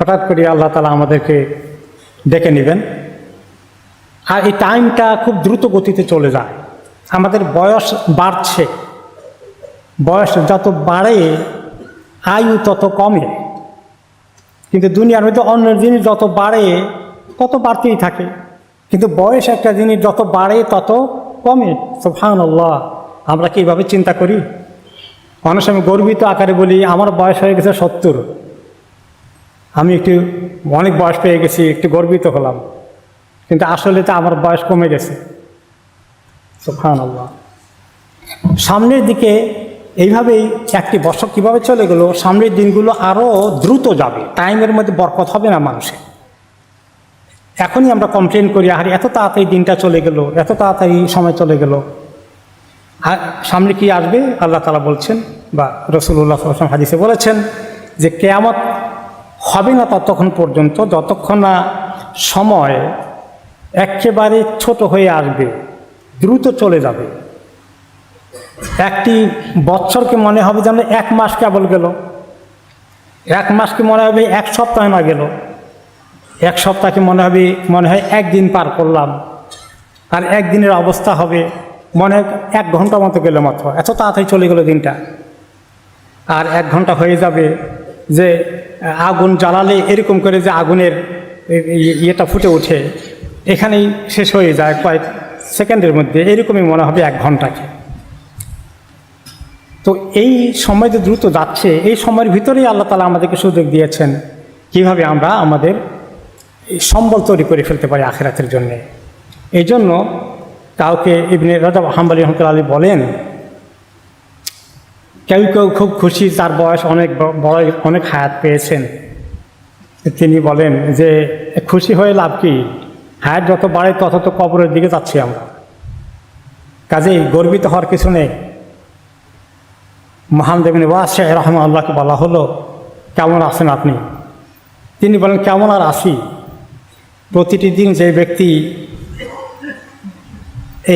হঠাৎ করে আল্লাহ তাআলা আমাদেরকে ডেকে নেবেন। আর এই টাইমটা খুব দ্রুত গতিতে চলে যায়। আমাদের বয়স বাড়ছে, বয়স যত বাড়ে আয়ু তত কমে, কিন্তু দুনিয়ার মধ্যে অন্য জিনিস যত বাড়ে তত বাড়তেই থাকে, কিন্তু বয়স একটা জিনিস যত বাড়ে তত কমে। সুবহানাল্লাহ, আমরা কি এইভাবে চিন্তা করি? অনেক সময় গর্বিত আকারে বলি আমার বয়স হয়ে গেছে 70, আমি একটু অনেক বয়স পেয়ে গেছি, একটু গর্বিত হলাম, কিন্তু আসলে তো আমার বয়স কমে গেছে। সুবহানাল্লাহ। সামনের দিকে এইভাবেই একটি বছর কীভাবে চলে গেল, সামনের দিনগুলো আরও দ্রুত যাবে, টাইমের মধ্যে বরকত হবে না মানুষের। এখনই আমরা কমপ্লেন করি, আর এত তাড়াতাড়ি দিনটা চলে গেল, এত তাড়াতাড়ি সময় চলে গেল। আর সামনে কি আসবে আল্লাহ তাআলা বলছেন, বা রাসূলুল্লাহ সাল্লাল্লাহু আলাইহি ওয়াসাল্লাম হাদিসে বলেছেন যে কিয়ামত হবে না ততক্ষণ পর্যন্ত যতক্ষণ না সময় একেবারে ছোট হয়ে আসবে, দ্রুত চলে যাবে। একটি বছরকে মনে হবে যেন 1 মাস কেবল গেল, 1 মাসকে মনে হবে 1 সপ্তাহ না গেল, 1 সপ্তাহকে মনে হয় 1 দিন পার করলাম, আর 1 দিনের অবস্থা হবে মনে হয় 1 ঘন্টা মতো গেল মাত্র, এত তাড়াতাড়ি চলে গেল দিনটা। আর 1 ঘন্টা হয়ে যাবে যে আগুন জ্বালালে এরকম করে যে আগুনের ইয়েটা ফুটে ওঠে, এখানেই শেষ হয়ে যায় কয়েক সেকেন্ডের মধ্যে, এরকমই মনে হবে 1 ঘন্টাকে। তো এই সময় যে দ্রুত যাচ্ছে, এই সময়ের ভিতরেই আল্লাহ তাআলা আমাদেরকে সুযোগ দিয়েছেন কীভাবে আমরা আমাদের সম্বল তৈরি করে ফেলতে পারি আখিরাতের জন্যে। এই জন্য কাউকে ইবনে রাজব হাম্বলী রাহমাতুল্লাহ আলাইহি বলেন, কেউ কেউ খুব খুশি তার বয়স অনেক বড়, অনেক হায়াত পেয়েছেন। তিনি বলেন যে খুশি হয়ে লাভ কি, হায়াত যত বাড়ে তত তো কবরের দিকে যাচ্ছি আমরা, কাজেই গর্বিত হওয়ার কিছু নেই। মুহাম্মদ ইবনে ওয়াসি রাহিমাহুল্লাহকে বলা হলো, কেমন আছেন আপনি? তিনি বলেন, কেমন আর আছি, প্রতিটি দিন যে ব্যক্তি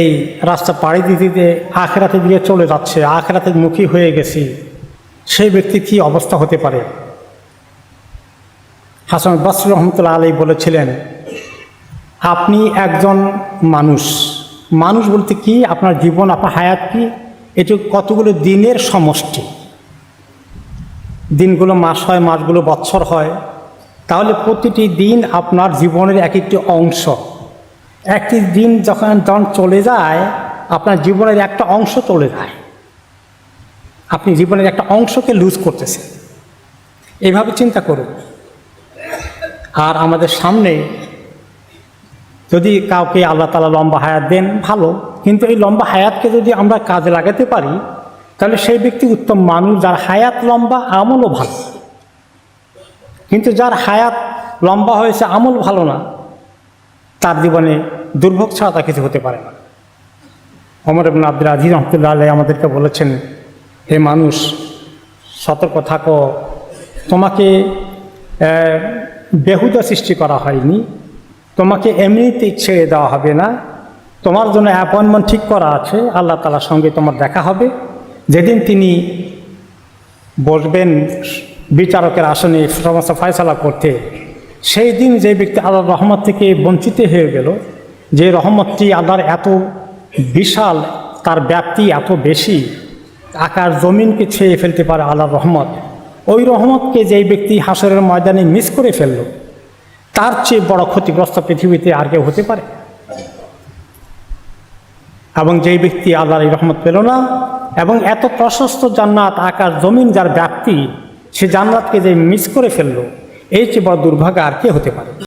এই রাস্তা পাড়ি দিতে আখিরাতের দিকে চলে যাচ্ছে, আখিরাতের মুখী হয়ে গেছি, সেই ব্যক্তি কি অবস্থা হতে পারে? হাসান বসরি রাহমাতুল্লাহ আলাইহি বলেছিলেন, আপনি একজন মানুষ, মানুষ বলতে কি, আপনার জীবন, আপনার হায়াত কি, এটি কতগুলো দিনের সমষ্টি। দিনগুলো মাস হয়, মাসগুলো বৎসর হয়, তাহলে প্রতিটি দিন আপনার জীবনের এক একটি অংশ। একটি দিন যখন চলে যায়, আপনার জীবনের একটা অংশ চলে যায়, আপনি জীবনের একটা অংশকে লুজ করতেছেন। এইভাবে চিন্তা করুন। আর আমাদের সামনে যদি কাউকে আল্লাহ তাআলা লম্বা হায়াত দেন ভালো, কিন্তু এই লম্বা হায়াতকে যদি আমরা কাজে লাগাতে পারি তাহলে সেই ব্যক্তি উত্তম মানুষ, যার হায়াত লম্বা, আমলও ভালো। কিন্তু যার হায়াত লম্বা হয়েছে, আমল ভালো না, তার জীবনে দুর্ভোগ ছাড়া তা কিছু হতে পারে না। ওমর ইবনে আব্দুল আজিজ রাহমাতুল্লাহ আলাইহি আমাদেরকে বলেছেন, হে মানুষ, সতর্ক থাকো, তোমাকে বেহুদা সৃষ্টি করা হয়নি, তোমাকে এমনিতেই ছেড়ে দেওয়া হবে না, তোমার জন্য অ্যাপয়েন্টমেন্ট ঠিক করা আছে, আল্লাহ তাআলার সঙ্গে তোমার দেখা হবে। যেদিন তিনি বসবেন বিচারকের আসনে সমস্ত ফয়সালা করতে, সেই দিন যে ব্যক্তি আল্লাহর রহমত থেকে বঞ্চিত হয়ে গেল, যে রহমতটি আল্লাহর এত বিশাল, তার ব্যাপ্তি এত বেশি, আকাশ জমিনকে ছেয়ে ফেলতে পারে আল্লাহর রহমত, ওই রহমতকে যেই ব্যক্তি হাসরের ময়দানে মিস করে ফেলল, তার চেয়ে বড় ক্ষতিগ্রস্ত পৃথিবীতে আর কেউ হতে পারে? এবং যেই ব্যক্তি আল্লাহর এই রহমত পেল না, এবং এত প্রশস্ত জান্নাত, আকাশ জমিন যার ব্যাপ্তি, সে জান্নাতকে যে মিস করে ফেলল, এই চেয়ে বড় দুর্ভাগ্য আর কে হতে পারে?